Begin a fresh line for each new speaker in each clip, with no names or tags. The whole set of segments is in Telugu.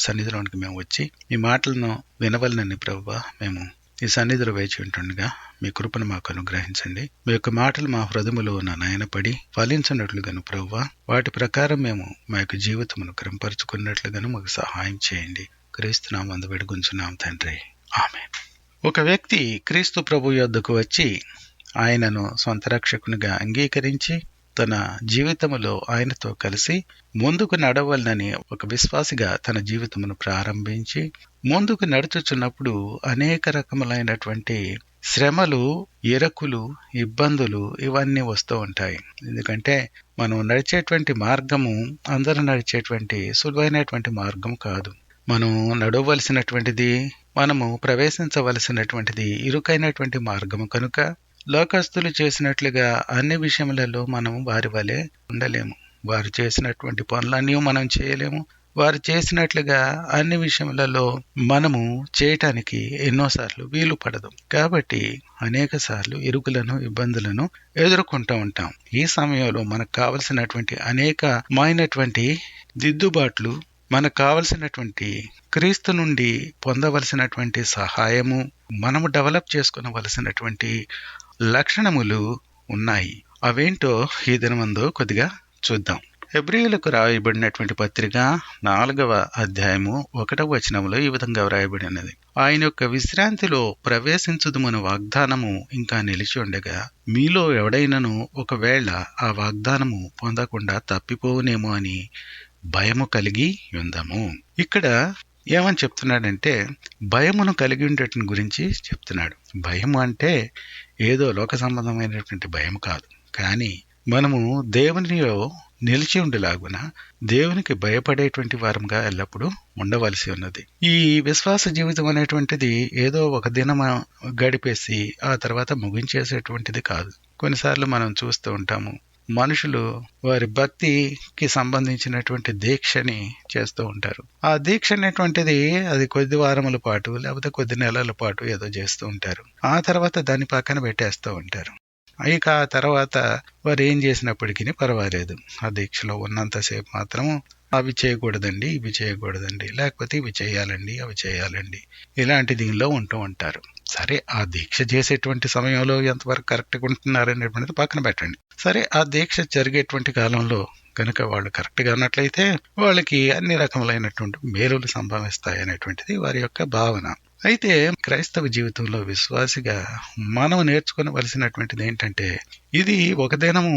సన్నిధిలోనికి మేము వచ్చి మీ మాటలను వినవలనని ప్రభువా మేము ఈ సన్నిధిలో వేచి ఉంటుండగా మీ కృపను మాకు అనుగ్రహించండి. మీ యొక్క మాటలు మా హృదయములో నయనపడి ఫలించినట్లుగాను ప్రభువా, వాటి ప్రకారం మేము మా యొక్క జీవితమును క్రమపరుచుకున్నట్లుగాను మాకు సహాయం చేయండి. క్రీస్తు నామమున వేడుకొంచున్నాం తండ్రి, ఆమేన్. ఒక వ్యక్తి క్రీస్తు ప్రభు యొద్దకు వచ్చి ఆయనను సొంత రక్షకునిగా అంగీకరించి తన జీవితములో ఆయనతో కలిసి ముందుకు నడవాలని ఒక విశ్వాసిగా తన జీవితమును ప్రారంభించి ముందుకు నడుచుచున్నప్పుడు అనేక రకములైనటువంటి శ్రమలు, ఇరుకులు, ఇబ్బందులు ఇవన్నీ వస్తూ ఉంటాయి. ఎందుకంటే మనం నడిచేటువంటి మార్గము అందరూ నడిచేటువంటి సులువైనటువంటి మార్గం కాదు. మనం నడవలసినటువంటిది, మనము ప్రవేశించవలసినటువంటిది ఇరుకైనటువంటి మార్గము కనుక లోకస్తులు చేసినట్లుగా అన్ని విషయములలో మనం వారి వలె ఉండలేము. వారు చేసినటువంటి పనులన్నీ మనం చేయలేము. వారు చేసినట్లుగా అన్ని విషయములలో మనము చేయటానికి ఎన్నోసార్లు వీలు పడదు. కాబట్టి అనేక సార్లు ఇరుకులను, ఇబ్బందులను ఎదుర్కొంటూ ఉంటాం. ఈ సమయంలో మనకు కావలసినటువంటి అనేకమైనటువంటి దిద్దుబాట్లు, మనకు కావలసినటువంటి క్రీస్తు నుండి పొందవలసినటువంటి సహాయము, మనము డెవలప్ చేసుకునవలసినటువంటి లక్షణములు ఉన్నాయి. అవేంటో ఈ దినమందు కొద్దిగా చూద్దాం. హెబ్రీయులకు రాయబడినటువంటి పత్రిక 4వ అధ్యాయము 1వ వచనంలో ఈ విధంగా వ్రాయబడినది: ఆయన యొక్క విశ్రాంతిలో ప్రవేశించుదుమను వాగ్దానము ఇంకా నిలిచి ఉండగా మీలో ఎవడైనను ఒకవేళ ఆ వాగ్దానము పొందకుండా తప్పిపోవునేమో అని భయము కలిగి ఉందాము. ఇక్కడ ఏమని చెప్తున్నాడంటే భయమును కలిగి ఉండటం గురించి చెప్తున్నాడు. భయము అంటే ఏదో లోక సంబంధమైనటువంటి భయం కాదు, కానీ మనము దేవునిలో నిలిచి ఉండేలాగున దేవునికి భయపడేటువంటి వారంగా ఎల్లప్పుడూ ఉండవలసి ఉన్నది. ఈ విశ్వాస జీవితం అనేటువంటిది ఏదో ఒక దినం గడిపేసి ఆ తర్వాత ముగించేసేటువంటిది కాదు. కొన్నిసార్లు మనం చూస్తూ ఉంటాము, మనుషులు వారి భక్తికి సంబంధించినటువంటి దీక్షని చేస్తూ ఉంటారు. ఆ దీక్ష అనేటువంటిది అది కొద్ది వారముల పాటు లేకపోతే కొద్ది నెలల పాటు ఏదో చేస్తూ ఉంటారు. ఆ తర్వాత దాన్ని పక్కన పెట్టేస్తూ ఉంటారు. ఇక ఆ తర్వాత వారు ఏం చేసినప్పటికీ పర్వాలేదు, ఆ దీక్షలో ఉన్నంతసేపు మాత్రం అవి చేయకూడదండి, ఇవి చేయకూడదండి, లేకపోతే ఇవి చేయాలండి, అవి చేయాలండి, ఇలాంటి దీనిలో ఉంటూ ఉంటారు. సరే, ఆ దీక్ష చేసేటువంటి సమయంలో ఎంతవరకు కరెక్ట్గా ఉంటున్నారనేటువంటిది పక్కన పెట్టండి. సరే, ఆ దీక్ష జరిగేటువంటి కాలంలో కనుక వాళ్ళు కరెక్ట్గా ఉన్నట్లయితే వాళ్ళకి అన్ని రకములైనటువంటి మేలులు సంభవిస్తాయి అనేటువంటిది వారి యొక్క భావన. అయితే క్రైస్తవ జీవితంలో విశ్వాసిగా మనం నేర్చుకోవలసినటువంటిది ఏంటంటే ఇది ఒక దినము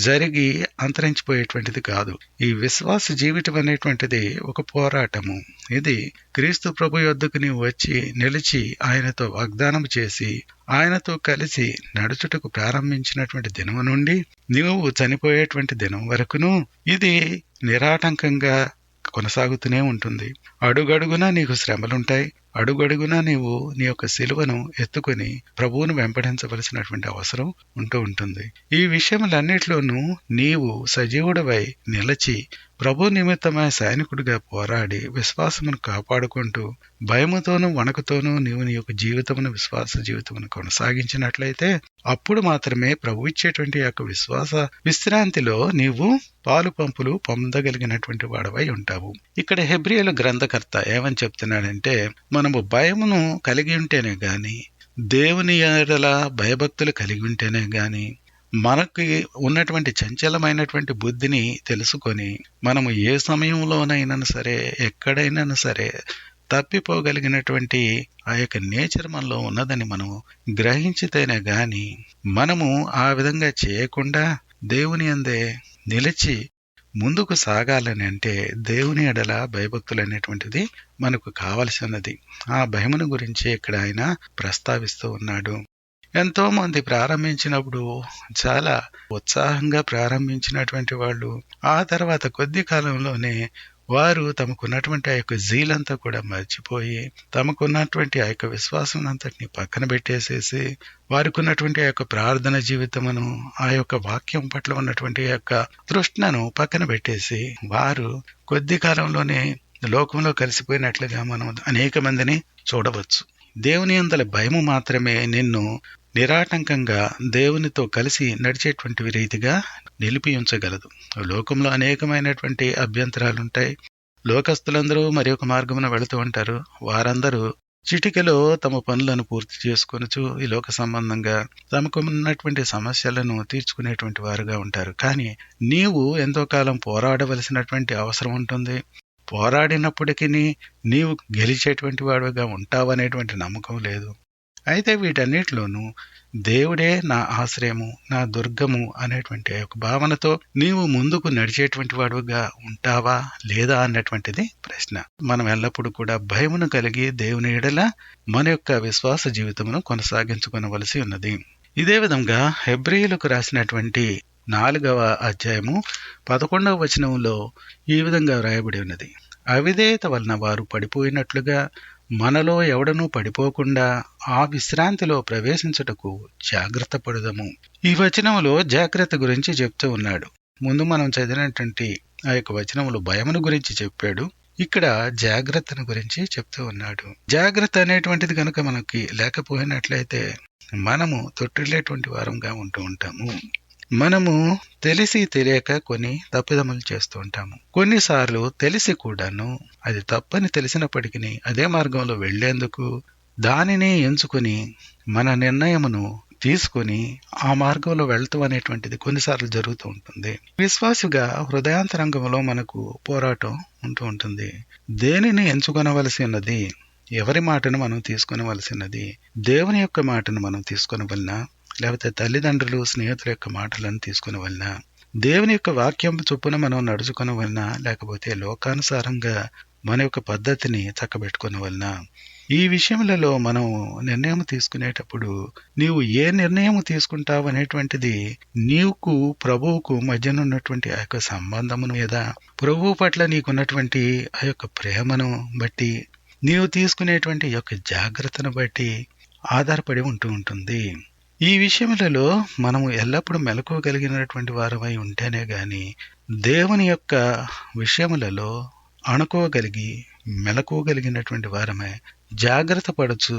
జరిగి అంతరించిపోయేటువంటిది కాదు. ఈ విశ్వాస జీవితం అనేటువంటిది ఒక పోరాటము. ఇది క్రీస్తు ప్రభు యొద్దకు నీవు వచ్చి నిలిచి ఆయనతో వాగ్దానం చేసి ఆయనతో కలిసి నడుచుటకు ప్రారంభించినటువంటి దినము నుండి నీవు చనిపోయేటువంటి దినం వరకును ఇది నిరాటంకంగా కొనసాగుతూనే ఉంటుంది. అడుగడుగునా నీకు శ్రమలుంటాయి. అడుగడుగునా నీవు నీ యొక్క సిలువను ఎత్తుకుని ప్రభువును వెంబడించవలసినటువంటి అవసరం ఉంటూ ఉంటుంది. ఈ విషయములన్నిటిలోనూ నీవు సజీవుడవై నిలచి ప్రభు నిమిత్తమై సైనికుడిగా పోరాడి విశ్వాసమును కాపాడుకుంటూ భయముతోనూ వణకుతోనూ నీవు నీ యొక్క జీవితమును, విశ్వాస జీవితమును కొనసాగించినట్లయితే అప్పుడు మాత్రమే ప్రభు ఇచ్చేటువంటి యొక్క విశ్వాస విశ్రాంతిలో నీవు పాలు పంపులు పొందగలిగినటువంటి వాడవై ఉంటావు. ఇక్కడ హెబ్రీయుల గ్రంథకర్త ఏమని చెప్తున్నాడంటే మనము భయమును కలిగి ఉంటేనే గాని, దేవుని యెడల భయభక్తులు కలిగి ఉంటేనే గాని, మనకి ఉన్నటువంటి చంచలమైనటువంటి బుద్ధిని తెలుసుకొని మనము ఏ సమయంలోనైనా సరే, ఎక్కడైనా సరే తప్పిపోగలిగినటువంటి ఆ యొక్క నేచర్ మనలో ఉన్నదని మనము గ్రహించితేనే గాని మనము ఆ విధంగా చేయకుండా దేవుని యందే నిలిచి ముందుకు సాగాలని అంటే దేవుని ఎడల భయభక్తులు అనేటువంటిది మనకు కావలసి ఉన్నది. ఆ భయమును గురించి ఇక్కడ ఆయన ప్రస్తావిస్తూ ఉన్నాడు. ఎంతో మంది ప్రారంభించినప్పుడు చాలా ఉత్సాహంగా ప్రారంభించినటువంటి వాళ్ళు ఆ తర్వాత కొద్ది కాలంలోనే వారు తమకున్నటువంటి ఆ యొక్క జీలంతా కూడా మర్చిపోయి తమకున్నటువంటి ఆ యొక్క విశ్వాసం అంతటిని పక్కన పెట్టేసేసి వారికి ఉన్నటువంటి ఆ యొక్క ప్రార్థన జీవితమును, ఆ యొక్క వాక్యం పట్ల ఉన్నటువంటి ఆ యొక్క తృష్ణను పక్కన పెట్టేసి వారు కొద్ది కాలంలోనే లోకంలో కలిసిపోయినట్లుగా మనం అనేక మందిని చూడవచ్చు. దేవుని యందలి భయము మాత్రమే నిన్ను నిరాటంకంగా దేవునితో కలిసి నడిచేటువంటి రీతిగా నిలిపి ఉంచగలదు. లోకంలో అనేకమైనటువంటి అభ్యంతరాలుంటాయి, లోకస్తులందరూ మరి ఒక మార్గమున వెళుతూ ఉంటారు. వారందరూ చిటికెలో తమ పనులను పూర్తి చేసుకొనుచు ఈ లోక సంబంధంగా తమకు ఉన్నటువంటి సమస్యలను తీర్చుకునేటువంటి వారుగా ఉంటారు. కానీ నీవు ఎంతో కాలం పోరాడవలసినటువంటి అవసరం ఉంటుంది. పోరాడినప్పటికీ నీవు గెలిచేటువంటి వాడుగా ఉంటావనేటువంటి నమ్మకం లేదు. అయితే వీటన్నిటిలోనూ దేవుడే నా ఆశ్రయము, నా దుర్గము అనేటువంటి ఒక భావనతో నీవు ముందుకు నడిచేటువంటి వాడుగా ఉంటావా లేదా అన్నటువంటిది ప్రశ్న. మనం ఎల్లప్పుడూ కూడా భయమును కలిగి దేవుని ఎడల మన యొక్క విశ్వాస జీవితమును కొనసాగించుకొనవలసి ఉన్నది. ఇదే విధంగా హెబ్రీయులకు రాసినటువంటి 4వ అధ్యాయము 11వ వచనంలో ఈ విధంగా వ్రాయబడి ఉన్నది. అవిధేయత వలన వారు పడిపోయినట్లుగా మనలో ఎవడనూ పడిపోకుండా ఆ విశ్రాంతిలో ప్రవేశించుటకు జాగ్రత్త పడుదము. ఈ వచనములో జాగ్రత్త గురించి చెప్తూ ఉన్నాడు. ముందు మనం చదివినటువంటి ఆ యొక్క వచనములో భయమును గురించి చెప్పాడు. ఇక్కడ జాగ్రత్తను గురించి చెప్తూ ఉన్నాడు. జాగ్రత్త అనేటువంటిది కనుక మనకి లేకపోయినట్లయితే మనము తొట్టిల్లేటువంటి వారంగా ఉంటూ ఉంటాము. మనము తెలిసి తెలియక కొన్ని తప్పిదములు చేస్తూ ఉంటాము. కొన్నిసార్లు తెలిసి కూడాను అది తప్పని తెలిసినప్పటికీ అదే మార్గంలో వెళ్లేందుకు దానిని ఎంచుకుని మన నిర్ణయమును తీసుకుని ఆ మార్గంలో వెళ్తాం అనేటువంటిది కొన్నిసార్లు జరుగుతూ ఉంటుంది. విశ్వాసిగా హృదయాంతరంగంలో మనకు పోరాటం ఉంటూ ఉంటుంది. దేనిని ఎంచుకొనవలసి ఉన్నది? ఎవరి మాటను మనం తీసుకొనవలసినది? దేవుని యొక్క మాటను మనం తీసుకొనవలన, లేకపోతే తల్లిదండ్రులు స్నేహితుల యొక్క మాటలను తీసుకుని వలన, దేవుని యొక్క వాక్యం చొప్పున మనం నడుచుకుని వలన, లేకపోతే లోకానుసారంగా మన యొక్క పద్ధతిని చక్కబెట్టుకుని వలన, ఈ విషయములలో మనం నిర్ణయం తీసుకునేటప్పుడు నీవు ఏ నిర్ణయం తీసుకుంటావు అనేటువంటిది నీకు ప్రభువుకు మధ్యనున్నటువంటి ఆ యొక్క సంబంధమును మీద, ప్రభువు పట్ల నీకున్నటువంటి ఆ యొక్క ప్రేమను బట్టి, నీవు తీసుకునేటువంటి యొక్క జాగ్రత్తను బట్టి ఆధారపడి ఉంటూ ఉంటుంది. ఈ విషయములలో మనము ఎల్లప్పుడూ మెలకువగలిగినటువంటి వారమై ఉంటేనే గాని దేవుని యొక్క విషయములలో అణుకోగలిగి మెలకువగలిగినటువంటి వారమై, జాగ్రత్త పడుచు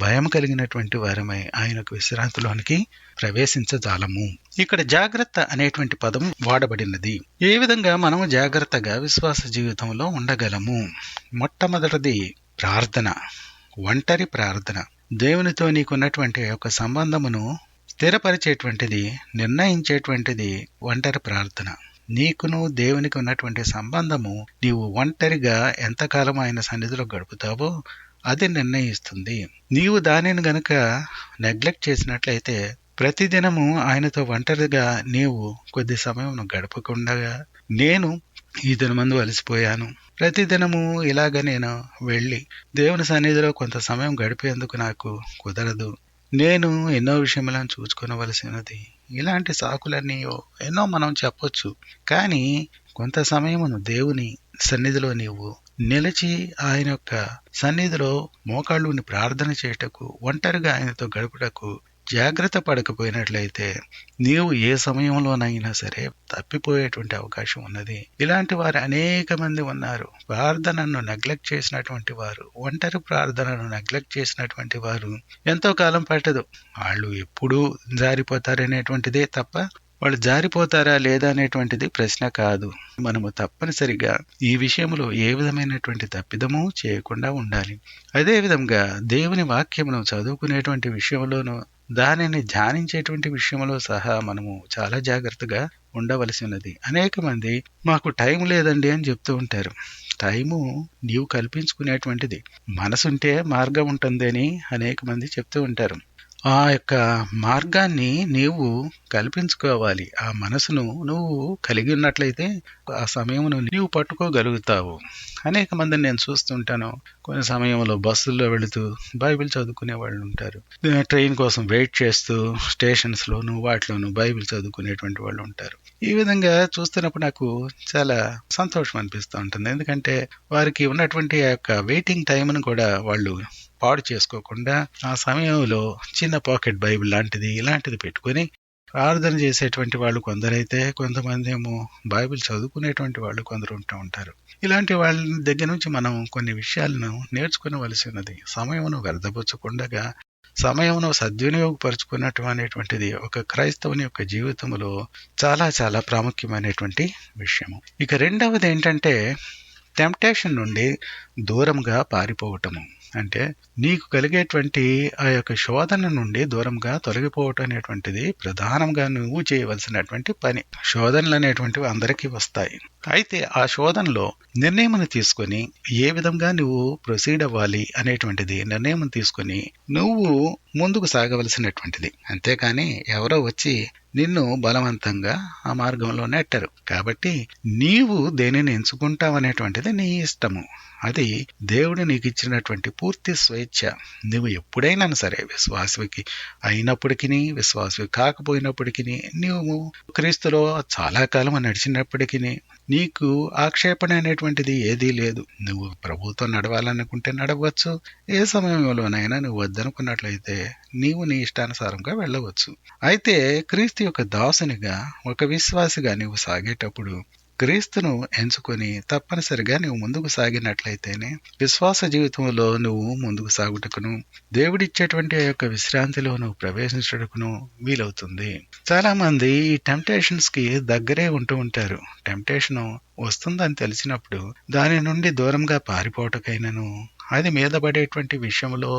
భయం కలిగినటువంటి వారమై ఆయనకు విశ్రాంతిలోనికి ప్రవేశించజాలము. ఇక్కడ జాగ్రత్త అనేటువంటి పదం వాడబడినది. ఏ విధంగా మనము జాగ్రత్తగా విశ్వాస జీవితంలో ఉండగలము? మొట్టమొదటిది ప్రార్థన, ఒంటరి ప్రార్థన. దేవునితో నీకున్నటువంటి యొక్క సంబంధమును స్థిరపరిచేటువంటిది, నిర్ణయించేటువంటిది ఒంటరి ప్రార్థన. నీకును దేవునికి ఉన్నటువంటి సంబంధము నీవు ఒంటరిగా ఎంతకాలం ఆయన సన్నిధిలో గడుపుతావో అది నిర్ణయిస్తుంది. నీవు దానిని గనుక నెగ్లెక్ట్ చేసినట్లయితే ప్రతిదినము ఆయనతో ఒంటరిగా నీవు కొద్ది సమయం గడపకుండా, నేను ఈ దినమందు అలసిపోయాను, ప్రతిదినము ఇలాగ నేను వెళ్ళి దేవుని సన్నిధిలో కొంత సమయం గడిపేందుకు నాకు కుదరదు, నేను ఎన్నో విషయములను చూసుకొనవలసినది, ఇలాంటి సాకులన్నీ ఎన్నో మనం చెప్పొచ్చు. కానీ కొంత సమయమును దేవుని సన్నిధిలో నీవు నిలిచి ఆయన యొక్క సన్నిధిలో మోకాళ్ళుని ప్రార్థన చేయుటకు, ఒంటరిగా ఆయనతో గడుపుటకు జాగ్రత్త పడకపోయినట్లయితే నీవు ఏ సమయంలోనైనా సరే తప్పిపోయేటువంటి అవకాశం ఉన్నది. ఇలాంటి వారు అనేక మంది ఉన్నారు. ప్రార్థనను నెగ్లెక్ట్ చేసినటువంటి వారు, ఒంటరి ప్రార్థనను నెగ్లెక్ట్ చేసినటువంటి వారు ఎంతో కాలం పట్టదు. వాళ్ళు ఎప్పుడూ జారిపోతారనేటువంటిదే తప్ప వాళ్ళు జారిపోతారా లేదా అనేటువంటిది ప్రశ్న కాదు. మనము తప్పనిసరిగా ఈ విషయంలో ఏ విధమైనటువంటి తప్పిదము చేయకుండా ఉండాలి. అదే విధంగా దేవుని వాక్యమును చదువుకునేటువంటి విషయంలోనూ, దానిని ధ్యానించేటువంటి విషయంలో సహా మనము చాలా జాగ్రత్తగా ఉండవలసి ఉన్నది. అనేక మంది మాకు టైం లేదండి అని చెప్తూ ఉంటారు. టైము నీవు కల్పించుకునేటువంటిది. మనసుంటే మార్గం ఉంటుంది అని అనేక మంది చెప్తూ ఉంటారు. ఆ యొక్క మార్గాన్ని నీవు కల్పించుకోవాలి. ఆ మనసును నువ్వు కలిగి ఉన్నట్లయితే ఆ సమయమును నీవు పట్టుకోగలుగుతావు. అనేక మందిని నేను చూస్తుంటాను. కొన్ని సమయంలో బస్సుల్లో వెళుతూ బైబిల్ చదువుకునే వాళ్ళు ఉంటారు. ట్రైన్ కోసం వెయిట్ చేస్తూ స్టేషన్స్ లోను వాటిలోను బైబిల్ చదువుకునేటువంటి వాళ్ళు ఉంటారు. ఈ విధంగా చూస్తున్నప్పుడు నాకు చాలా సంతోషం అనిపిస్తూ ఉంటుంది. ఎందుకంటే వారికి ఉన్నటువంటి ఆ యొక్క వెయిటింగ్ టైంను కూడా వాళ్ళు పాడు చేసుకోకుండా ఆ సమయంలో చిన్న పాకెట్ బైబిల్ లాంటిది ఇలాంటిది పెట్టుకొని ప్రార్థన చేసేటువంటి వాళ్ళు కొందరైతే, కొంతమంది ఏమో బైబిల్ చదువుకునేటువంటి వాళ్ళు కొందరు ఉంటూ ఉంటారు. ఇలాంటి వాళ్ళ దగ్గర నుంచి మనం కొన్ని విషయాలను నేర్చుకునవలసి ఉన్నది. సమయమును వ్యర్థపుచ్చకుండా సమయమును సద్వినియోగపరుచుకున్నట్టు అనేటువంటిది ఒక క్రైస్తవుని యొక్క జీవితంలో చాలా చాలా ప్రాముఖ్యమైనటువంటి విషయము. ఇక రెండవది ఏంటంటే టెంప్టేషన్ నుండి దూరంగా పారిపోవటము అంటే నీకు కలిగేటువంటి ఆ యొక్క శోధన నుండి దూరంగా తొలగిపోవటం అనేటువంటిది ప్రధానంగా నువ్వు చేయవలసినటువంటి పని. శోధనలు అనేటువంటివి అందరికీ వస్తాయి. అయితే ఆ శోధనలో నిర్ణయం తీసుకొని ఏ విధంగా నువ్వు ప్రొసీడ్ అవ్వాలి అనేటువంటిది నిర్ణయం తీసుకొని నువ్వు ముందుకు సాగవలసినటువంటిది. అంతేకాని ఎవరో వచ్చి నిన్ను బలవంతంగా ఆ మార్గంలో నెట్టరు. కాబట్టి నీవు దేనిని ఎంచుకుంటావనేటువంటిది నీ ఇష్టము. అది దేవుడు నీకు ఇచ్చినటువంటి పూర్తి స్వేచ్ఛ. నువ్వు ఎప్పుడైనా సరే విశ్వాసకి అయినప్పటికీ విశ్వాసవి కాకపోయినప్పటికీ నువ్వు క్రీస్తులో చాలా కాలం నడిచినప్పటికీ నీకు ఆక్షేపణ అనేటువంటిది ఏదీ లేదు. నువ్వు ప్రభుతో నడవాలనుకుంటే నడవచ్చు. ఏ సమయంలోనైనా నువ్వు వద్దనుకున్నట్లయితే నీవు నీ ఇష్టానుసారంగా వెళ్ళవచ్చు. అయితే క్రీస్తు యొక్క దాసునిగా ఒక విశ్వాసిగా నువ్వు సాగేటప్పుడు క్రీస్తును ఎంచుకొని తప్పనిసరిగా నువ్వు ముందుకు సాగినట్లయితేనే విశ్వాస జీవితంలో నువ్వు ముందుకు సాగుటకును దేవుడిచ్చేటువంటి ఆ యొక్క విశ్రాంతిలో నువ్వు ప్రవేశించటకును వీలవుతుంది. చాలా మంది ఈ టెంప్టేషన్స్ కి దగ్గరే ఉంటూ ఉంటారు. టెంప్టేషన్ వస్తుందని తెలిసినప్పుడు దాని నుండి దూరంగా పారిపోవటకైనను అది మీద పడేటువంటి విషయంలో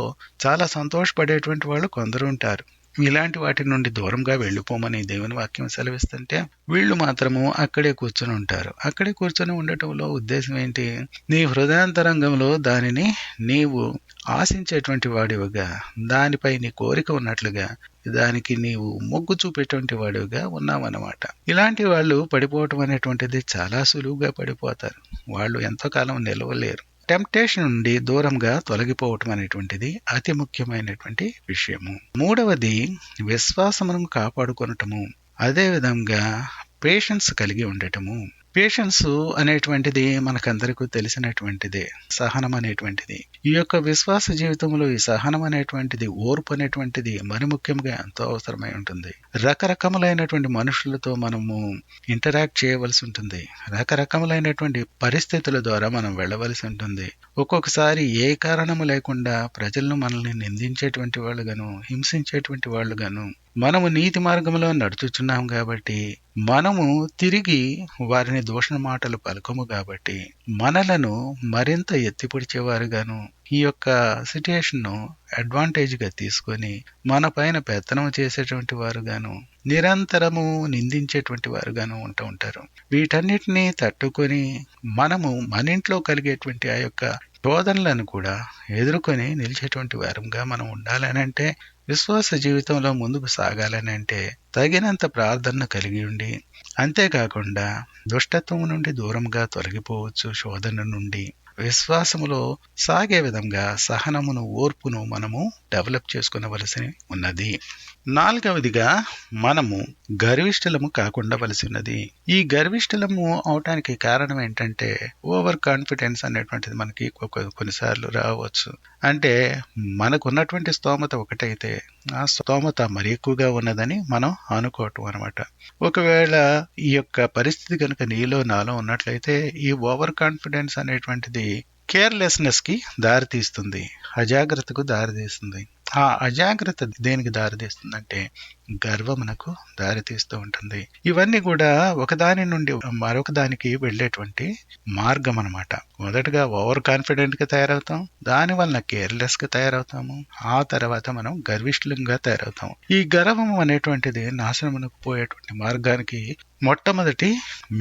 చాలా సంతోషపడేటువంటి వాళ్ళు కొందరు ఉంటారు. ఇలాంటి వాటి నుండి దూరంగా వెళ్ళిపోమని దేవుని వాక్యం సెలవిస్తుంటే వీళ్ళు మాత్రము అక్కడే కూర్చొని ఉంటారు. అక్కడే కూర్చొని ఉండటంలో ఉద్దేశం ఏంటి? నీ హృదయాంతరంగంలో దానిని నీవు ఆశించేటువంటి వాడివిగా, దానిపై నీ కోరిక ఉన్నట్లుగా, దానికి నీవు మొగ్గు చూపేటువంటి వాడివిగా ఉన్నావన్నమాట. ఇలాంటి వాళ్ళు పడిపోవటం అనేటువంటిది చాలా సులువుగా పడిపోతారు. వాళ్ళు ఎంతో కాలం నిలవలేరు. టెంప్టేషన్ నుండి దూరంగా తొలగిపోవటం అనేటువంటిది అతి ముఖ్యమైనటువంటి విషయము. మూడవది విశ్వాసమును కాపాడుకొనటము, అదే విధంగా పేషెన్స్ కలిగి ఉండటము. పేషెన్స్ అనేటువంటిది మనకందరికీ తెలిసినటువంటిదే. సహనం అనేటువంటిది ఈ యొక్క విశ్వాస జీవితంలో ఈ సహనం అనేటువంటిది, ఓర్పు అనేటువంటిది మరి ముఖ్యంగా ఎంతో అవసరమై ఉంటుంది. రకరకములైనటువంటి మనుషులతో మనము ఇంటరాక్ట్ చేయవలసి ఉంటుంది. రకరకములైనటువంటి పరిస్థితుల ద్వారా మనం వెళ్ళవలసి ఉంటుంది. ఒక్కొక్కసారి ఏ కారణము లేకుండా ప్రజలను మనల్ని నిందించేటువంటి వాళ్ళుగాను, హింసించేటువంటి వాళ్ళుగాను, మనము నీతి మార్గంలో నడుచుచున్నాం కాబట్టి మనము తిరిగి వారిని దూషణ మాటలు పలకము కాబట్టి మనలను మరింత ఎత్తిపొడిచేవారుగాను, ఈ యొక్క సిట్యుయేషన్ ను అడ్వాంటేజ్ గా తీసుకొని మన పైన పెత్తనం చేసేటువంటి వారుగాను, నిరంతరము నిందించేటువంటి వారుగాను ఉంటూ ఉంటారు. వీటన్నిటినీ తట్టుకొని మనము మన ఇంట్లో కలిగేటువంటి ఆ యొక్క శోధనలను కూడా ఎదుర్కొని నిలిచేటువంటి వారంగా మనం ఉండాలని అంటే, విశ్వాస జీవితంలో ముందుకు సాగాలని అంటే తగినంత ప్రార్థన కలిగి ఉండి, అంతేకాకుండా దుష్టత్వం నుండి దూరంగా తొలగిపోవచ్చు. శోధన నుండి విశ్వాసములో సాగే విధంగా సహనమును, ఓర్పును మనము డెవలప్ చేసుకునవలసి ఉన్నది. నాలుగవదిగా మనము గర్విష్ఠులము కాకుండా వలసి ఉన్నది. ఈ గర్విష్ఠులము అవటానికి కారణం ఏంటంటే ఓవర్ కాన్ఫిడెన్స్ అనేటువంటిది మనకి కొన్నిసార్లు రావచ్చు. అంటే మనకున్నటువంటి స్తోమత ఒకటైతే ఆ స్తోమత మరి ఎక్కువగా ఉన్నదని మనం అనుకోవటం అనమాట. ఒకవేళ ఈ యొక్క పరిస్థితి కనుక నీలో నాలో ఉన్నట్లయితే ఈ ఓవర్ కాన్ఫిడెన్స్ అనేటువంటిది కేర్లెస్నెస్ కి దారితీస్తుంది, అజాగ్రత్తకు దారితీస్తుంది. ఆ అజాగ్రత్త దేనికి దారితీస్తుందంటే గర్వమునకు దారితీస్తూ ఉంటుంది. ఇవన్నీ కూడా ఒకదాని నుండి మరొక దానికి వెళ్ళేటువంటి మార్గం అన్నమాట. మొదటగా ఓవర్ కాన్ఫిడెంట్ గా తయారవుతాం, దాని వలన కేర్లెస్ గా తయారవుతాము, ఆ తర్వాత మనం గర్విష్ఠులంగా తయారవుతాము. ఈ గర్వం అనేటువంటిది నాశనమునకు పోయేటువంటి మార్గానికి మొట్టమొదటి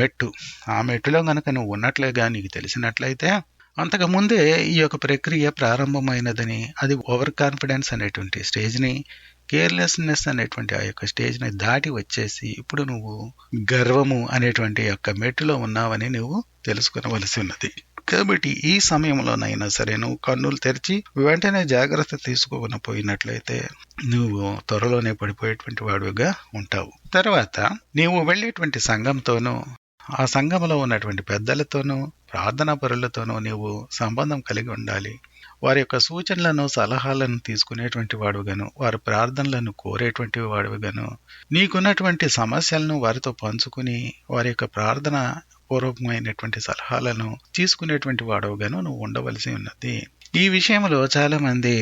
మెట్టు. ఆ మెట్టులో గనక నువ్వు ఉన్నట్లుగా నీకు తెలిసినట్లయితే అంతకు ముందే ఈ యొక్క ప్రక్రియ ప్రారంభమైనదని, అది ఓవర్ కాన్ఫిడెన్స్ అనేటువంటి స్టేజ్ని, కేర్లెస్నెస్ అనేటువంటి ఆ యొక్క స్టేజ్ని దాటి వచ్చేసి ఇప్పుడు నువ్వు గర్వము అనేటువంటి యొక్క మెట్టులో ఉన్నావని నువ్వు తెలుసుకునవలసి ఉన్నది. కాబట్టి ఈ సమయంలోనైనా సరే నువ్వు కన్నులు తెరిచి వెంటనే జాగ్రత్త తీసుకోకపోయినట్లయితే నువ్వు త్వరలోనే పడిపోయేటువంటి వాడుగా ఉంటావు. తర్వాత నీవు వెళ్ళేటువంటి సంఘంతోనూ, ఆ సంఘంలో ఉన్నటువంటి పెద్దలతోనూ, ప్రార్థనా పరులతోనూ నీవు సంబంధం కలిగి ఉండాలి. వారి యొక్క సూచనలను, సలహాలను తీసుకునేటువంటి వాడుగాను, వారి ప్రార్థనలను కోరేటువంటి వాడుగాను, నీకున్నటువంటి సమస్యలను వారితో పంచుకుని వారి యొక్క ప్రార్థన పూర్వకమైనటువంటి సలహాలను తీసుకునేటువంటి వాడుగాను నువ్వు ఉండవలసి ఉన్నది. ఈ విషయంలో చాలా మంది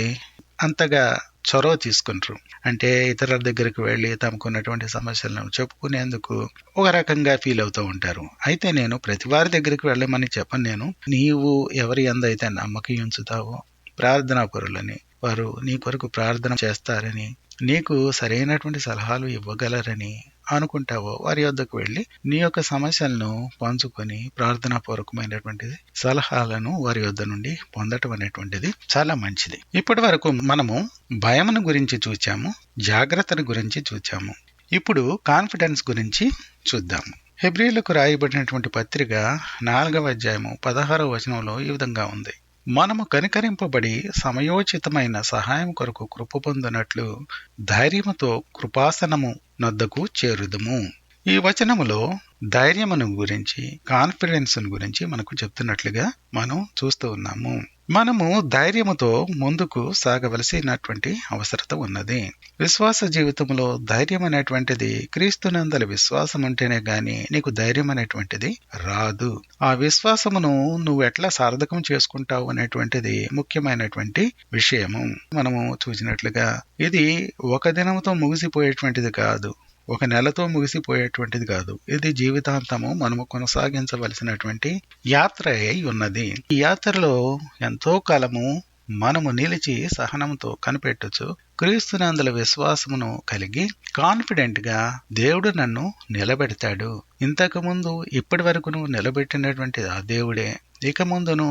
అంతగా చొరవ తీసుకుంటారు. అంటే ఇతరుల దగ్గరికి వెళ్ళి తమకున్నటువంటి సమస్యలను చెప్పుకునేందుకు ఒక రకంగా ఫీల్ అవుతూ ఉంటారు. అయితే నేను ప్రతి వారి దగ్గరికి వెళ్ళమని చెప్పను. నేను నీవు ఎవరి యందైతే నమ్మకం ఉంచుతావో ప్రార్థనా పరులని, వారు నీ కొరకు ప్రార్థన చేస్తారని, నీకు సరైనటువంటి సలహాలు ఇవ్వగలరని అనుకుంటావో వారి వద్దకు వెళ్ళి నీ యొక్క సమస్యలను పంచుకొని ప్రార్థనాపూర్వకమైనటువంటి సలహాలను వారి వద్ద నుండి పొందటం అనేటువంటిది చాలా మంచిది. ఇప్పటి వరకు మనము భయమును గురించి చూచాము, జాగ్రత్తను గురించి చూచాము. ఇప్పుడు కాన్ఫిడెన్స్ గురించి చూద్దాము. హెబ్రీయులకు రాయబడినటువంటి పత్రిక 4వ అధ్యాయము 16వ వచనంలో ఈ విధంగా ఉంది: మనము కనికరింపబడి సమయోచితమైన సహాయం కొరకు కృప పొందినట్లు ధైర్యముతో కృపాసనము నొద్దకు చేరుదుము. ఈ వచనములో ధైర్యమును గురించి, కాన్ఫిడెన్స్ గురించి మనకు చెప్తున్నట్లుగా మనం చూస్తూ ఉన్నాము. మనము ధైర్యముతో ముందుకు సాగవలసినటువంటి అవసరత ఉన్నది. విశ్వాస జీవితంలో ధైర్యం అనేటువంటిది క్రీస్తునందలి విశ్వాసం ఉంటేనే గాని నీకు ధైర్యం అనేటువంటిది రాదు. ఆ విశ్వాసమును నువ్వు ఎట్లా సార్థకం చేసుకుంటావు అనేటువంటిది ముఖ్యమైనటువంటి విషయము. మనము చూసినట్లుగా ఇది ఒక దినంతో ముగిసిపోయేటువంటిది కాదు, ఒక నెలతో ముగిసిపోయేటువంటిది కాదు. ఇది జీవితాంతము మనము కొనసాగించవలసినటువంటి యాత్ర అయి ఉన్నది. ఈ యాత్రలో ఎంతో కాలము మనము నిలిచి సహనంతో కనిపెట్టచ్చు క్రీస్తునందుల విశ్వాసమును కలిగి కాన్ఫిడెంట్ గా దేవుడు నన్ను నిలబెడతాడు. ఇంతకు ముందు ఇప్పటి వరకును నిలబెట్టినటువంటి ఆ దేవుడే ఇక ముందును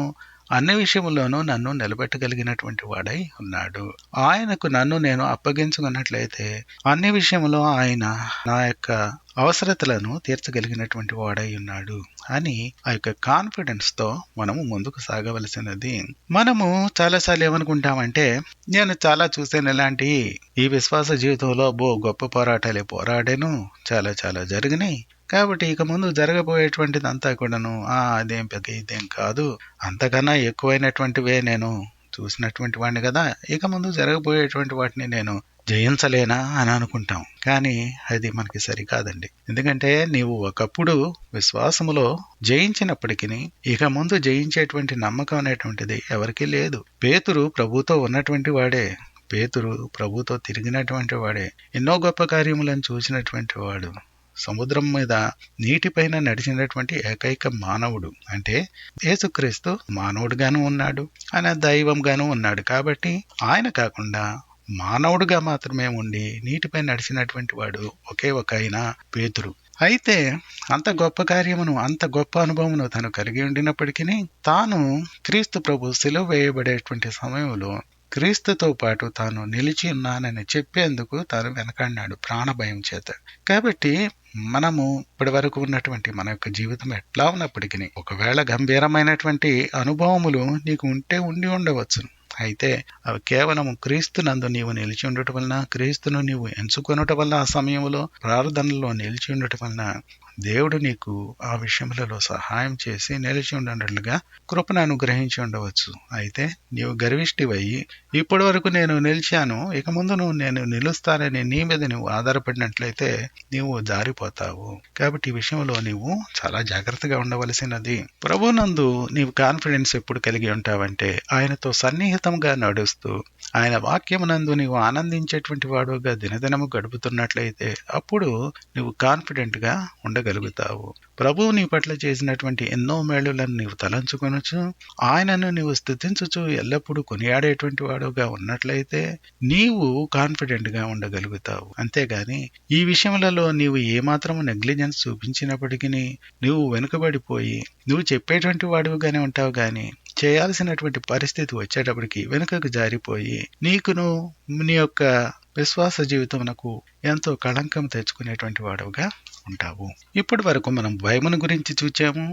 అన్ని విషయముల్లోనూ నన్ను నిలబెట్టగలిగినటువంటి వాడై ఉన్నాడు. ఆయనకు నన్ను నేను అప్పగించుకున్నట్లయితే అన్ని విషయంలో ఆయన నా యొక్క అవసరతలను తీర్చగలిగినటువంటి వాడై ఉన్నాడు అని ఆ యొక్క కాన్ఫిడెన్స్ తో మనము ముందుకు సాగవలసినది. మనము చాలాసార్లు ఏమనుకుంటామంటే, నేను చాలా చూసాను ఇలాంటి ఈ విశ్వాస జీవితంలో గొప్ప పోరాటాలే పోరాడాను, చాలా జరిగినాయి, కాబట్టి ఇక ముందు జరగబోయేటువంటిది అంతా కూడాను అదేం పెద్ద ఇదేం కాదు, అంతకన్నా ఎక్కువైనటువంటివే నేను చూసినటువంటి వాడిని కదా, ఇక ముందు జరగబోయేటువంటి వాటిని నేను జయించలేనా అని అనుకుంటాం. కానీ అది మనకి సరికాదండి. ఎందుకంటే నీవు ఒకప్పుడు విశ్వాసములో జయించినప్పటికీ ఇక ముందు జయించేటువంటి నమ్మకం అనేటువంటిది ఎవరికీ లేదు. పేతురు ప్రభుతో ఉన్నటువంటి వాడే, పేతురు ప్రభుతో తిరిగినటువంటి వాడే, ఎన్నో గొప్ప కార్యములను చూసినటువంటి వాడు, సముద్రం మీద నీటిపైన నడిచినటువంటి ఏకైక మానవుడు. అంటే యేసుక్రీస్తు మానవుడుగాను ఉన్నాడు, ఆయన దైవంగాను ఉన్నాడు. కాబట్టి ఆయన కాకుండా మానవుడుగా మాత్రమే ఉండి నీటిపై నడిచినటువంటి వాడు ఒకే ఒక ఆయన పేతురు. అయితే అంత గొప్ప కార్యమును, అంత గొప్ప అనుభవమును తను కలిగి ఉండినప్పటికీ తాను క్రీస్తు ప్రభు సిలువ వేయబడేటువంటి సమయంలో క్రీస్తుతో పాటు తాను నిలిచి ఉన్నానని చెప్పేందుకు తాను వెనకాడినాడు ప్రాణభయం చేత. కాబట్టి మనము ఇప్పటి వరకు ఉన్నటువంటి మన యొక్క జీవితం ఎట్లా ఉన్నప్పటికీ ఒకవేళ గంభీరమైనటువంటి అనుభవములు నీకు ఉండి ఉండవచ్చు. అయితే అవి కేవలం క్రీస్తునందు నీవు నిలిచి ఉండటం వలన, క్రీస్తును నీవు ఎంచుకొనటం వలన, ఆ సమయంలో ప్రార్థనలో నిలిచి ఉండటం వలన దేవుడు నీకు ఆ విషయములలో సహాయం చేసి నిలిచి ఉండేట్లుగా కృపను అనుగ్రహించి ఉండవచ్చు. అయితే నీవు గర్విష్టివయ్యి ఇప్పటి వరకు నేను నిలిచాను, ఇక ముందు నేను నిలుస్తానని నీ మీద నువ్వు ఆధారపడినట్లయితే నీవు జారిపోతావు. కాబట్టి ఈ విషయంలో నీవు చాలా జాగ్రత్తగా ఉండవలసినది. ప్రభునందు నీవు కాన్ఫిడెన్స్ ఎప్పుడు కలిగి ఉంటావంటే ఆయనతో సన్నిహితంగా నడుస్తూ ఆయన వాక్యమునందు నీవు ఆనందించేటువంటి వాడుగా దినదినము గడుపుతున్నట్లయితే అప్పుడు నువ్వు కాన్ఫిడెంట్ గా ఉండగలుగుతావు. ప్రభువు నీ పట్ల చేసినటువంటి ఎన్నో మేలులను నీవు తలంచుకొనొచ్చు, ఆయనను నీవు స్తుతించుచు ఎల్లప్పుడూ కొనియాడేటువంటి వాడుగా ఉన్నట్లయితే నీవు కాన్ఫిడెంట్ గా ఉండగలుగుతావు. అంతేగాని ఈ విషయములలో నీవు ఏమాత్రము నెగ్లిజెన్స్ చూపించినప్పటికీ నువ్వు వెనుకబడిపోయి నువ్వు చెప్పేటువంటి వాడుగానే ఉంటావు, గాని చేయాల్సినటువంటి పరిస్థితి వచ్చేటప్పటికి వెనుకకు జారిపోయి నీకును నీ యొక్క విశ్వాస జీవితమునకు ఎంతో కళంకం తెచ్చుకునేటువంటి వాడుగా ఉంటావు. ఇప్పటి వరకు మనం భయమును గురించి చూచాము,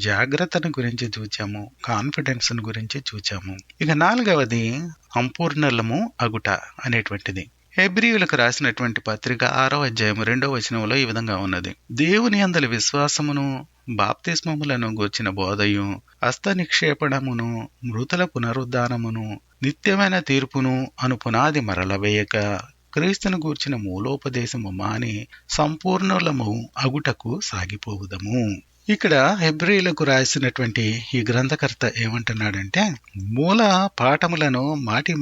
జాగ్రత్తను గురించి చూచాము, కాన్ఫిడెన్స్ గురించి చూచాము. ఇక 4వది సంపూర్ణలము అగుట అనేటువంటిది. హెబ్రీయులకు రాసినటువంటి పత్రిక 6వ అధ్యాయం 2వ వచనంలో ఈ విధంగా ఉన్నది: దేవుని యందలి విశ్వాసమును, బాప్తిస్మములను గూర్చిన బోధయు, హస్త నిక్షేపణమును, మృతుల పునరుద్ధానమును, నిత్యమైన తీర్పును అను పునాది మరలవేయక క్రీస్తును గూర్చిన మూలోపదేశము మాని సంపూర్ణులము అగుటకు సాగిపోవుదము. ఇక్కడ హెబ్రీయులకు రాసినటువంటి ఈ గ్రంథకర్త ఏమంటున్నాడంటే, మూల పాఠములను మాటి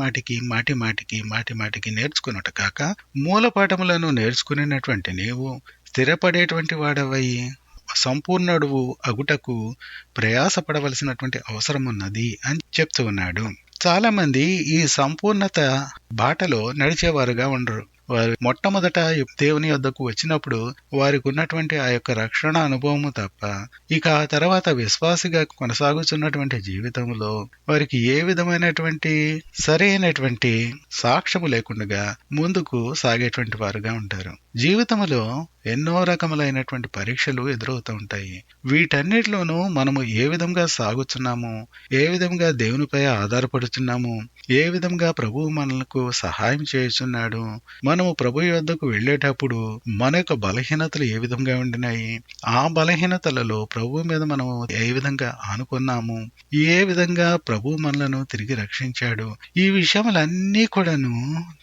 మాటికి నేర్చుకున్నట కాక, మూల పాఠములను నేర్చుకునేటువంటి నీవు స్థిరపడేటువంటి వాడవై సంపూర్ణుడువు అగుటకు ప్రయాసపడవలసినటువంటి అవసరం ఉన్నది అని చెప్తూ ఉన్నాడు. చాలా మంది ఈ సంపూర్ణత బాటలో నడిచేవారుగా ఉండరు. వారు మొట్టమొదట దేవుని యొద్దకు వచ్చినప్పుడు వారికి ఉన్నటువంటి ఆ యొక్క రక్షణ అనుభవము తప్ప ఇక ఆ తర్వాత విశ్వాసిగా కొనసాగుతున్నటువంటి జీవితంలో వారికి ఏ విధమైనటువంటి సరైనటువంటి సాక్ష్యము లేకుండా ముందుకు సాగేటువంటి వారుగా ఉంటారు. జీవితంలో ఎన్నో రకములైనటువంటి పరీక్షలు ఎదురవుతూ ఉంటాయి. వీటన్నిటిలోనూ మనము ఏ విధంగా సాగుతున్నాము, ఏ విధంగా దేవునిపై ఆధారపడుతున్నాము, ఏ విధంగా ప్రభువు మనకు సహాయం చేస్తున్నాడు, మనము ప్రభు యొద్దకు వెళ్ళేటప్పుడు మన యొక్క బలహీనతలు ఏ విధంగా ఉండినాయి, ఆ బలహీనతలలో ప్రభు మీద మనము ఏ విధంగా ఆనుకున్నాము, ఏ విధంగా ప్రభు మనలను తిరిగి రక్షించాడు, ఈ విషయములన్నీ కూడాను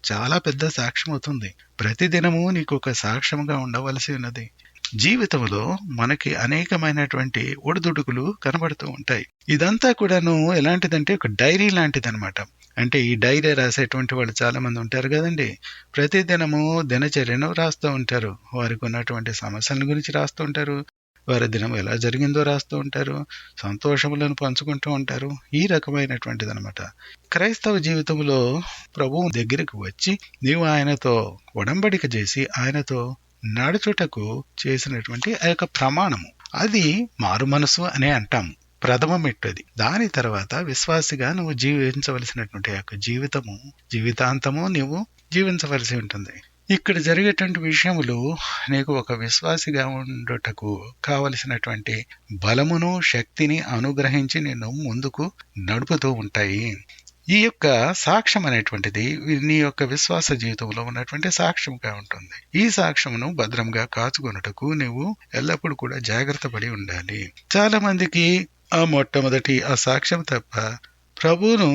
చాలా పెద్ద సాక్ష్యం అవుతుంది. ప్రతిదినము నీకు ఒక సాక్ష్యంగా ఉండవలసి ఉన్నది. జీవితంలో మనకి అనేకమైనటువంటి ఒడిదుడుకులు కనబడుతూ ఉంటాయి. ఇదంతా కూడాను ఎలాంటిదంటే ఒక డైరీ లాంటిది అనమాట. అంటే ఈ డైరీ రాసేటువంటి వాళ్ళు చాలా మంది ఉంటారు కదండి. ప్రతిదినము దినచర్యను రాస్తూ ఉంటారు. వారికి ఉన్నటువంటి సమస్యల గురించి రాస్తూ ఉంటారు, వారి దినం ఎలా జరిగిందో రాస్తూ ఉంటారు, సంతోషములను పంచుకుంటూ ఉంటారు. ఈ రకమైనటువంటిది అనమాట. క్రైస్తవ జీవితంలో ప్రభువు దగ్గరికి వచ్చి నీవు ఆయనతో ఒడంబడిక చేసి ఆయనతో నడుచుటకు చేసినటువంటి ఆ యొక్క ప్రమాణము, అది మారు మనసు అనే అంటాము. ప్రథమ మెట్టది. దాని తర్వాత విశ్వాసిగా నువ్వు జీవించవలసినటువంటి ఆ యొక్క జీవితాంతము నువ్వు జీవించవలసి ఉంటుంది. ఇక్కడ జరిగేటువంటి విషయములు నీకు ఒక విశ్వాసిగా ఉండుటకు కావలసినటువంటి బలమును శక్తిని అనుగ్రహించి నిన్ను ముందుకు నడుపుతూ ఉంటాయి. ఈ యొక్క సాక్ష్యం అనేటువంటిది నీ యొక్క విశ్వాస జీవితంలో ఉన్నటువంటి సాక్ష్యంగా ఉంటుంది. ఈ సాక్ష్యమును భద్రంగా కాచుకొనుటకు నువ్వు ఎల్లప్పుడూ కూడా జాగ్రత్త పడి ఉండాలి. చాలా మందికి ఆ మొట్టమొదటి ఆ సాక్ష్యం తప్ప ప్రభువును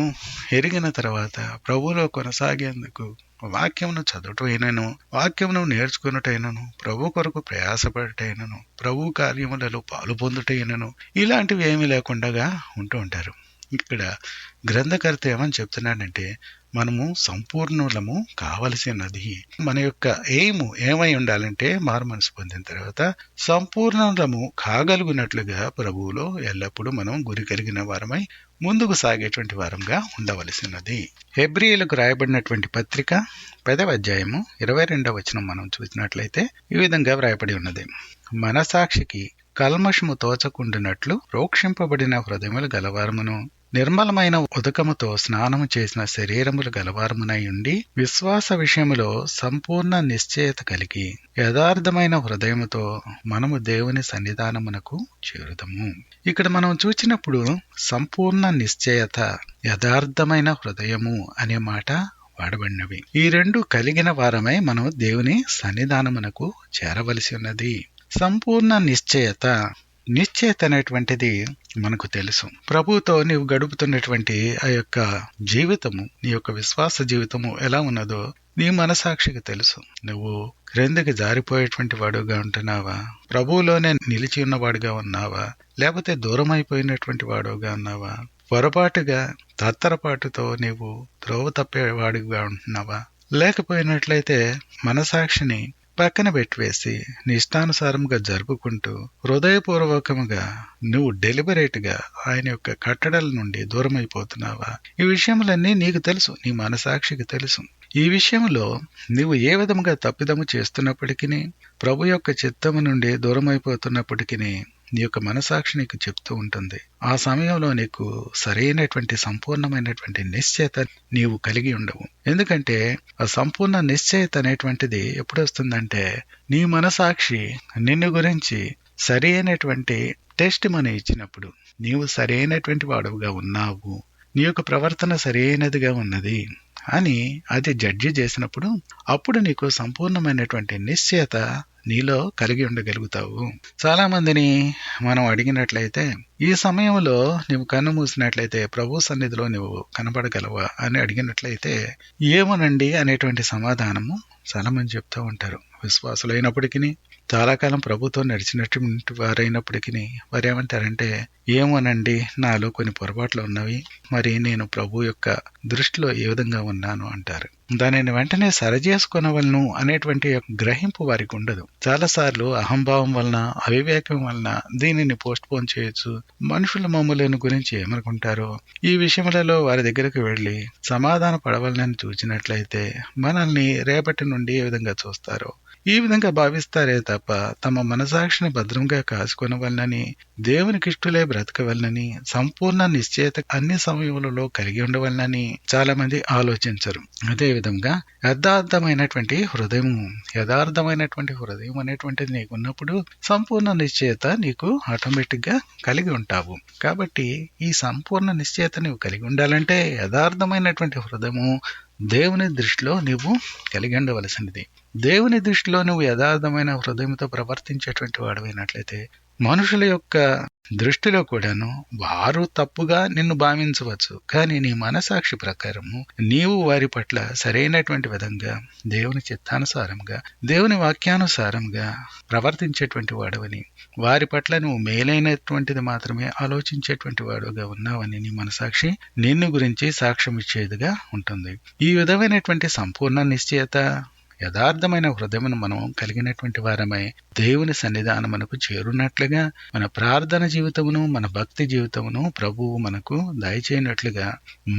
ఎరిగిన తర్వాత ప్రభువులో కొనసాగేందుకు వాక్యమును చదువుటైనను, వాక్యమును నేర్చుకున్నటైనను, ప్రభు కొరకు ప్రయాసపడటైనను, ప్రభు కార్యములలో పాలు పొందుటైనను, ఇలాంటివి ఏమీ లేకుండా ఉంటూ ఉంటారు. ఇక్కడ గ్రంథకర్త ఏమని చెప్తున్నాడంటే, మనము సంపూర్ణులము కావలసి ఉన్నది. మన యొక్క ఎయిమ్ ఏమై ఉండాలంటే, మారు మనసు పొందిన తర్వాత సంపూర్ణులము కాగలుగునట్లుగా ప్రభువులో ఎల్లప్పుడూ మనం గురి కలిగిన వారమై ముందుకు సాగేటువంటి వారంగా ఉండవలసినది. హెబ్రీయులకు రాయబడినటువంటి పత్రిక 10వ అధ్యాయము 22వ వచనం మనం చూసినట్లయితే ఈ విధంగా వ్రాయబడి ఉన్నది. మనసాక్షికి కల్మషము తోచకుండునట్లు ప్రోక్షింపబడిన హృదయములు గలవారమును, నిర్మలమైన ఉదకముతో స్నానము చేసిన శరీరములు గలవారమునై ఉండి, విశ్వాస విషయములో సంపూర్ణ నిశ్చయత కలిగి యథార్థమైన హృదయముతో మనము దేవుని సన్నిధానమునకు చేరుదము. ఇక్కడ మనం చూచినప్పుడు సంపూర్ణ నిశ్చయత, యథార్థమైన హృదయము అనే మాట వాడబడినవి. ఈ రెండు కలిగిన వారమై మనం దేవుని సన్నిధానమునకు చేరవలసి ఉన్నది. సంపూర్ణ నిశ్చయత అనేటువంటిది మనకు తెలుసు. ప్రభువుతో నీవు గడుపుతున్నటువంటి ఆ యొక్క జీవితము, నీ యొక్క విశ్వాస జీవితము ఎలా ఉన్నదో నీ మనసాక్షికి తెలుసు. నువ్వు క్రిందకి జారిపోయేటువంటి వాడుగా ఉంటున్నావా, ప్రభువులోనే నిలిచి ఉన్నవాడుగా ఉన్నావా, లేకపోతే దూరం అయిపోయినటువంటి వాడుగా ఉన్నావా, పొరపాటుగా తత్తరపాటుతో నీవు త్రోవ తప్పేవాడిగా ఉంటున్నావా, లేకపోయినట్లయితే మనసాక్షిని పక్కన పెట్టివేసి నీ ఇష్టానుసారంగా జరుపుకుంటూ హృదయపూర్వకముగా నువ్వు డెలిబరేట్ గా ఆయన యొక్క కట్టడల నుండి దూరం అయిపోతున్నావా? ఈ విషయములన్నీ నీకు తెలుసు, నీ మనసాక్షికి తెలుసు. ఈ విషయంలో నీవు ఏ విధముగా తప్పిదము చేస్తున్నప్పటికీ, ప్రభు యొక్క చిత్తము నుండి దూరం అయిపోతున్నప్పటికీ నీ యొక్క మనసాక్షి నీకు చెప్తూ ఉంటుంది. ఆ సమయంలో నీకు సరైనటువంటి సంపూర్ణమైనటువంటి నిశ్చయత నీవు కలిగి ఉండవు. ఎందుకంటే ఆ సంపూర్ణ నిశ్చయత అనేటువంటిది ఎప్పుడు వస్తుందంటే, నీ మనసాక్షి నిన్ను గురించి సరైనటువంటి టెస్ట్ మనీ ఇచ్చినప్పుడు, నీవు సరైనటువంటి వాడుగా ఉన్నావు, నీ యొక్క ప్రవర్తన సరైనదిగా ఉన్నది అని అది జడ్జి చేసినప్పుడు అప్పుడు నీకు సంపూర్ణమైనటువంటి నిశ్చయత నీలో కలిగి ఉండగలుగుతావు. చాలా మందిని మనం అడిగినట్లయితే ఈ సమయంలో నువ్వు కన్ను మూసినట్లయితే ప్రభు సన్నిధిలో నువ్వు కనబడగలవా అని అడిగినట్లయితే ఏమోనండి అనేటువంటి సమాధానము చాలా మంది చెప్తూ ఉంటారు. విశ్వాసులైనప్పటికీ చాలా కాలం ప్రభుతో నడిచినటువంటి వారైనప్పటికీ వారు ఏమంటారంటే ఏమోనండి నాలో కొన్ని పొరపాట్లు ఉన్నవి, మరి నేను ప్రభు యొక్క దృష్టిలో ఏ విధంగా ఉన్నాను అంటారు. దానిని వెంటనే సరిచేసుకొనవలను అనేటువంటి గ్రహింపు వారికి ఉండదు. చాలాసార్లు అహంభావం వలన అవివేకం వలన దీనిని పోస్ట్ పోన్ చేయొచ్చు. మనుషుల మమ్ములను గురించి ఏమనుకుంటారో ఈ విషయములలో వారి దగ్గరకు వెళ్లి సమాధాన పడవలనని చూచినట్లయితే మనల్ని రేపటి నుండి ఏ విధంగా చూస్తారో ఈ విధంగా భావిస్తారే తప్ప తమ మనసాక్షిని భద్రంగా కాచుకొనవలనని దేవునికి ఇష్టలే బ్రతకవలనని సంపూర్ణ నిశ్చయత అన్ని సమయములలో కలిగి ఉండవలనని చాలా మంది ఆలోచించరు. అదే విధంగా యథార్థమైనటువంటి హృదయం అనేటువంటిది నీకు ఉన్నప్పుడు సంపూర్ణ నిశ్చయత నీకు ఆటోమేటిక్ గా కలిగి ఉంటావు. కాబట్టి ఈ సంపూర్ణ నిశ్చయత నీవు కలిగి ఉండాలంటే యథార్థమైనటువంటి హృదయము దేవుని దృష్టిలో నువ్వు కలిగి ఉండవలసినది. దేవుని దృష్టిలో నువ్వు యథార్థమైన హృదయంతో ప్రవర్తించేటువంటి వాడమైనట్లయితే మనుషుల యొక్క దృష్టిలో కూడాను వారు తప్పుగా నిన్ను భావించవచ్చు, కానీ నీ మనసాక్షి ప్రకారము నీవు వారి పట్ల సరైనటువంటి విధంగా దేవుని చిత్తానుసారంగా దేవుని వాక్యానుసారంగా ప్రవర్తించేటువంటి వాడవని, వారి పట్ల నువ్వు మేలైనటువంటిది మాత్రమే ఆలోచించేటువంటి వాడుగా ఉన్నావని నీ మనసాక్షి నిన్ను గురించి సాక్ష్యం ఇచ్చేదిగా ఉంటుంది. ఈ విధమైనటువంటి సంపూర్ణ నిశ్చయత యథార్థమైన హృదయమును మనం కలిగినటువంటి వారమై దేవుని సన్నిధానమునకు చేరున్నట్లుగా మన ప్రార్థన జీవితమును మన భక్తి జీవితమును ప్రభువు మనకు దయచేయనట్లుగా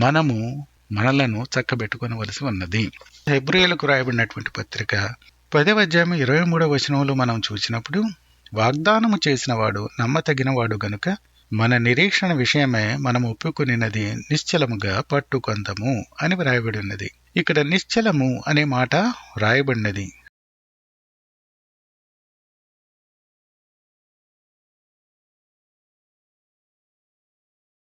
మనము మనలను చక్కబెట్టుకొనవలసి ఉన్నది. హెబ్రీయులకు రాయబడినటువంటి పత్రిక 10వ అధ్యాయం 23వ వచనంలో మనం చూసినప్పుడు వాగ్దానము చేసిన వాడు నమ్మతగిన వాడు గనుక మన నిరీక్షణ విషయమే మనం ఒప్పుకొనినది నిశ్చలముగా పట్టుకొందము అని వ్రాయబడి ఉన్నది. ఇక్కడ నిశ్చలము అనే మాట వ్రాయబడినది.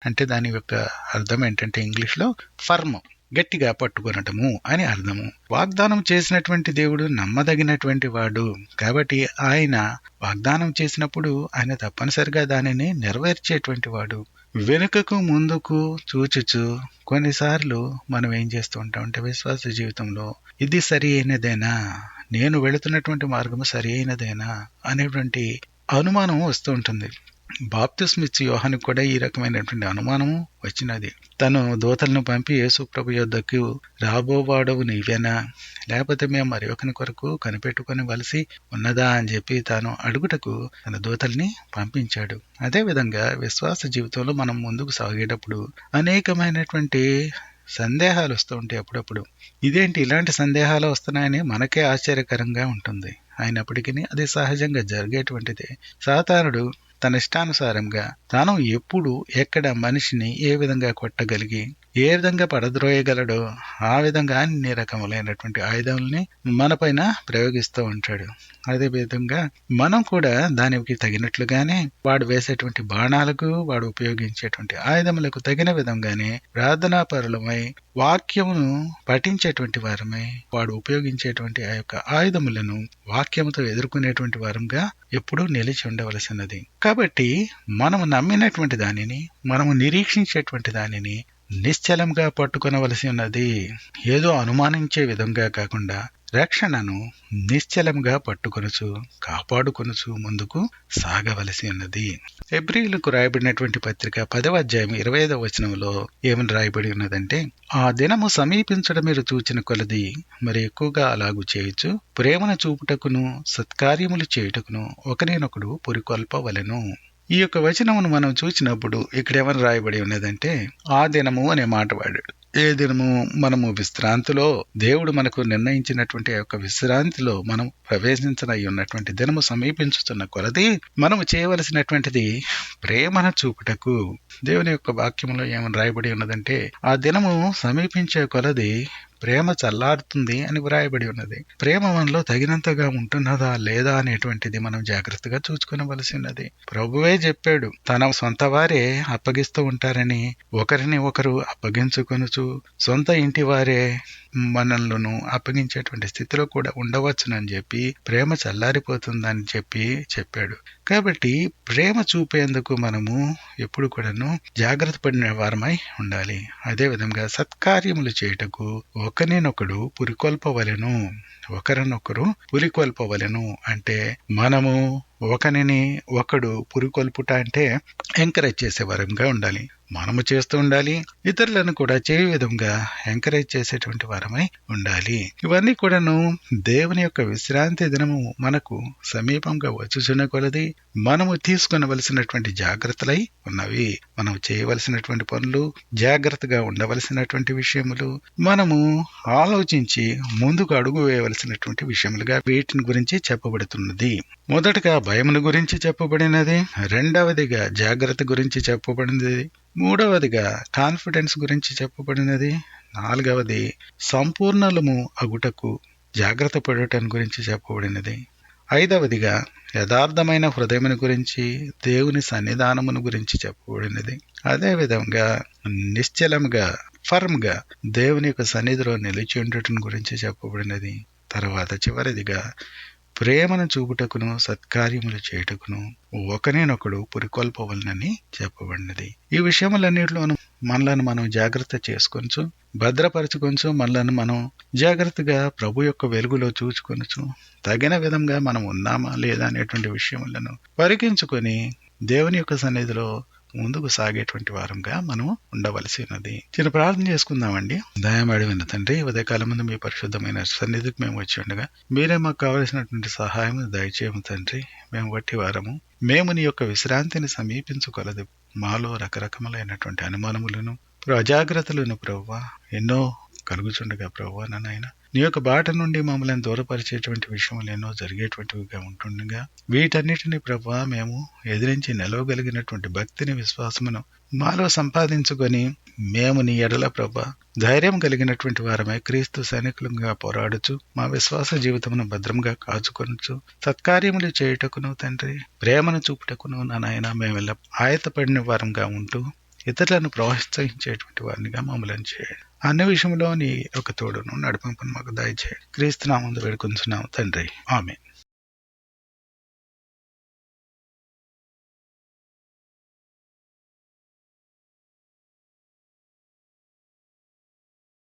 అంటే దాని యొక్క అర్థం ఏంటంటే ఇంగ్లీష్లో ఫర్మ్, గట్టిగా పట్టుకొనటము అని అర్థము. వాగ్దానం చేసినటువంటి దేవుడు నమ్మదగినటువంటి వాడు కాబట్టి ఆయన వాగ్దానం చేసినప్పుడు ఆయన తప్పనిసరిగా దానిని నెరవేర్చేటువంటి వాడు. వెనుకకు ముందుకు చూచుచు కొన్నిసార్లు మనం ఏం చేస్తూ ఉంటామంటే విశ్వాస జీవితంలో ఇది సరి అయినదేనా, నేను వెళుతున్నటువంటి మార్గము సరి అయినదేనా అనేటువంటి అనుమానం వస్తూ ఉంటుంది. బాప్తిస్మిచ్చి యోహానుకు కూడా ఈ రకమైనటువంటి అనుమానము వచ్చినది. తను దూతలను పంపి యేసు ప్రభు యొద్దకు రాబోవాడవు నీవేనా, లేకపోతే మేము మరి ఒకరి కొరకు కనిపెట్టుకుని వలసి ఉన్నదా అని చెప్పి తాను అడుగుటకు తన దూతల్ని పంపించాడు. అదేవిధంగా విశ్వాస జీవితంలో మనం ముందుకు సాగేటప్పుడు అనేకమైనటువంటి సందేహాలు వస్తూ ఉంటాయి. అప్పుడప్పుడు ఇదేంటి ఇలాంటి సందేహాలు వస్తున్నాయని మనకే ఆశ్చర్యకరంగా ఉంటుంది. అయినప్పటికీ అది సహజంగా జరిగేటువంటిదే. సాతానుడు తన ఇష్టానుసారంగా తాను ఎప్పుడు ఎక్కడ మనిషిని ఏ విధంగా కొట్టగలిగి ఏ విధంగా పడద్రోయగలడో ఆ విధంగా అన్ని రకములైనటువంటి ఆయుధాలని మనపైన ప్రయోగిస్తూ ఉంటాడు. అదే విధంగా మనం కూడా దానికి తగినట్లుగానే వాడు వేసేటువంటి బాణాలకు వాడు ఉపయోగించేటువంటి ఆయుధములకు తగిన విధంగానే ప్రార్థనాపరులమై వాక్యమును పఠించేటువంటి వారమై వాడు ఉపయోగించేటువంటి ఆ యొక్క ఆయుధములను వాక్యముతో ఎదుర్కొనేటువంటి వారంగా ఎప్పుడూ నిలిచి ఉండవలసినది. కాబట్టి మనము నమ్మినటువంటి దానిని, మనము నిరీక్షించేటువంటి దానిని నిశ్చలంగా పట్టుకొనవలసి ఉన్నది. ఏదో అనుమానించే విధంగా కాకుండా రక్షణను నిశ్చలంగా పట్టుకొనచ్చు కాపాడుకొనచ్చు ముందుకు సాగవలసి ఉన్నది. హెబ్రీయులకు రాయబడినటువంటి పత్రిక 10వ అధ్యాయం 25వ వచనంలో ఏమని రాయబడి ఉన్నదంటే, ఆ దినము సమీపించడం మీరు చూచిన కొలది మరి ఎక్కువగా అలాగూ చేయొచ్చు, ప్రేమను చూపుటకును సత్కార్యములు చేయుటకును ఒకరినొకడు పురికొల్పవలెను. ఈ యొక్క వచనమును మనం చూసినప్పుడు ఇక్కడ ఏమని రాయబడి ఉన్నదంటే ఆ దినము అనే మాట వాడాడు. ఏ దినము మనము విశ్రాంతిలో దేవుడు మనకు నిర్ణయించినటువంటి ఆ యొక్క విశ్రాంతిలో మనం ప్రవేశించనై ఉన్నటువంటి దినము సమీపించుతున్న కొలది మనము చేయవలసినటువంటిది ప్రేమను చూపుటకు. దేవుని యొక్క వాక్యంలో ఏమని రాయబడి ఉన్నదంటే, ఆ దినము సమీపించే కొలది ప్రేమ చల్లారుతుంది అని వ్రాయబడి ఉన్నది. ప్రేమ మనలో తగినంతగా ఉంటున్నదా లేదా అనేటువంటిది మనం జాగ్రత్తగా చూసుకునవలసినది. ప్రభువే చెప్పాడు, తన సొంత వారే అప్పగిస్తూ ఉంటారని, ఒకరిని ఒకరు అప్పగించుకొనుచు సొంత ఇంటి వారే మనలను అప్పగించేటువంటి స్థితిలో కూడా ఉండవచ్చునని చెప్పి, ప్రేమ చల్లారిపోతుందని చెప్పాడు. కాబట్టి ప్రేమ చూపేందుకు మనము ఎప్పుడు కూడాను జాగ్రత్త పడిన వారమై ఉండాలి. అదే విధంగా సత్కార్యములు చేయుటకు ఒకరినొకడు పురికొల్పవలెను. అంటే మనము ఒకరిని ఒకడు పురికొల్పుట అంటే ఎంకరేజ్ చేసే వరంగా ఉండాలి. మనము చేస్తూ ఉండాలి, ఇతరులను కూడా చేయే విధంగా ఎంకరేజ్ చేసేటువంటి వారమై ఉండాలి. ఇవన్నీ కూడాను దేవుని యొక్క విశ్రాంతి దినము మనకు సమీపంగా వచ్చుచున్న కొలది మనము తీసుకునవలసినటువంటి జాగ్రత్తలై ఉన్నవి. మనం చేయవలసినటువంటి పనులు, జాగ్రత్తగా ఉండవలసినటువంటి విషయములు, మనము ఆలోచించి ముందుకు అడుగు వేయవలసినటువంటి విషయములుగా వీటిని గురించి చెప్పబడుతున్నది. మొదటగా భయమును గురించి చెప్పబడినది, రెండవదిగా జాగ్రత్త గురించి చెప్పబడినది, మూడవదిగా కాన్ఫిడెన్స్ గురించి చెప్పబడినది, నాలుగవది సంపూర్ణలము అగుటకు జాగ్రత్త పడటం గురించి చెప్పబడినది, ఐదవదిగా యథార్థమైన హృదయమును గురించి, దేవుని సన్నిధానమును గురించి చెప్పబడినది, అదేవిధంగా నిశ్చలముగా ఫర్మ్గా దేవుని యొక్క సన్నిధిలో నిలిచి ఉండటం గురించి చెప్పబడినది. తర్వాత చివరిదిగా ప్రేమను చూపుటకును సత్కార్యములు చేయుటకును ఒకరినొకడు పురికొల్పవలనని చెప్పబడినది. ఈ విషయములన్నిటిలోనూ మనలను మనం జాగ్రత్త చేసుకొనచ్చు, భద్రపరచుకొనచ్చు, మనలను మనం జాగ్రత్తగా ప్రభు యొక్క వెలుగులో చూచుకొనచ్చు, తగిన విధంగా మనం ఉన్నామా లేదా అనేటువంటి విషయములను పరికించుకొని దేవుని యొక్క సన్నిధిలో ముందుకు సాగేటువంటి వారంగా మనం ఉండవలసినది. చిన్న ప్రార్థన చేసుకుందామండి. దయమాడి విన్న తండ్రి, ఉదయకాలం ముందు మీ పరిశుద్ధమైన సన్నిధికి మేము వచ్చి ఉండగా మీరే మాకు కావలసినటువంటి సహాయం దయచేయము తండ్రి. మేము వట్టి వారము, మేము నీ యొక్క విశ్రాంతిని సమీపించుకొలదు మాలో రకరకములైనటువంటి అనుమానములను, అజాగ్రత్తలను ప్రభువా ఎన్నో కలుగుచుండగా ప్రభువా నాయన, నీ యొక్క బాట నుండి మమ్మల్ని దూరపరిచేటువంటి విషయములు ఎన్నో జరిగేటువంటివిగా ఉంటుండగా వీటన్నిటిని ప్రభువా మేము ఎదిరించి నిలవగలిగినటువంటి భక్తిని, విశ్వాసమును మాలో సంపాదించుకొని మేము నీ ఎడల ప్రభువా ధైర్యం కలిగినటువంటి వారమై క్రీస్తు సైనికులుగా పోరాడుచు మా విశ్వాస జీవితమును భద్రంగా కాచుకొనుచు సత్కార్యములు చేయుటకును తండ్రి, ప్రేమను చూపుటకును నా నాయన మేము ఆయత్తపడిన వారంగా ఉంటూ ఇతరులను ప్రోత్సహించేటువంటి వారినిగా మమ్మల్ని చేయండి. అన్ని విషయంలో నీ ఒక తోడును నడిపింపును మాకు దయచేయండి. క్రీస్తు నామమున వేడుకొంచున్నాము తండ్రి, ఆమేన్.